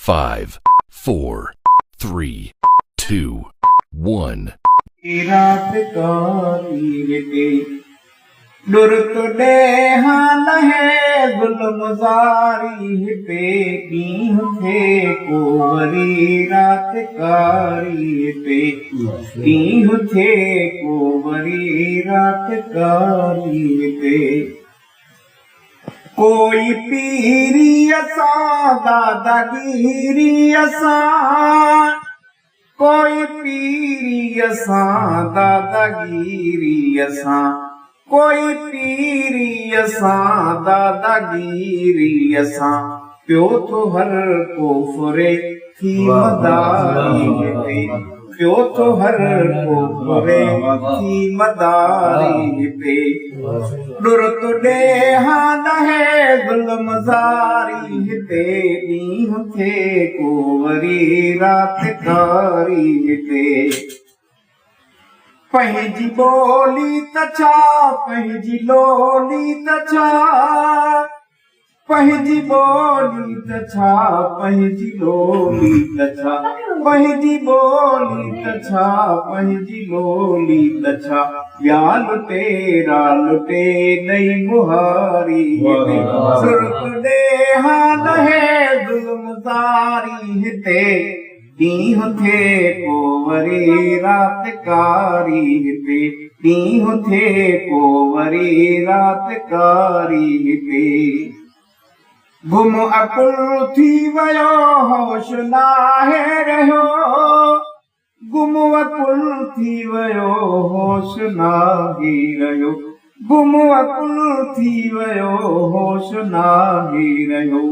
5, 4, 3, 2, 1. रात कारी ते डुर तुडे हाल है गुलमजारी पे कीं थे कोवरी रात कारी पे कीं थे कोवरी रात कारी पे कोई पीरी असा दादागिरी असा कोई पीरी असां दादागिरी असां कोई पीरी असां दादागिरी असां प्यो तो हर कोफरे थी मदारी पे प्यो तो हर कोफरे थी मदारी पे डुर तुडे हान है गुलमजारी ते ॾींहुं थे कोवरी रात कारी ते पंहिंजी ॿोली त छा पंहिंजी लोली त छा पंहिंजी ॿोली त छा पंहिंजी लोली त छा पंहिंजी ॿोली त छा पंहिंजी लोली त छा या लुटेरा लुटे नई मुहारी सुर तुडे हाल है गुलमजारी हिते ॾींहुं थे कोवरी रात कारी हिते ॾींहुं थे कोवरी रात कारी हिते गुम अकुल थी वियो होश नाहे रहियो गुम अकुल थी वियो होश नाहे रहियो गुम अकुल थी वियो होश नाहे रहियो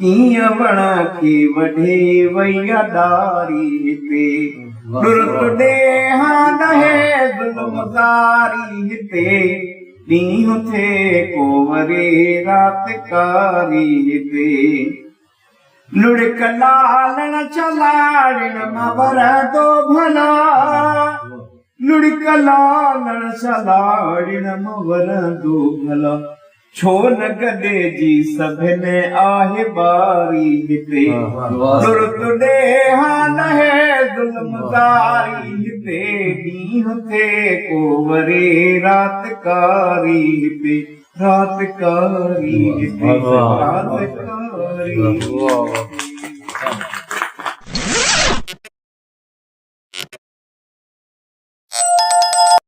कीअं वण खे वढे वई अदारी हिते डुर तुडे हान है गुलमजारी हिते ॾींहुं थे कोवरे रात कारी हिते लुड़क लालण चलाड़ण मां वरंदो भला लुड़क लालण चलाड़ण मां वरंदो भला छो न गॾे जी सभिनी आहे बारी हिते डुर तुडे हान है गुलमजारी हिते ॾींहुं थे कोवरे रात कारी हिते रात कारी हिते रात कारी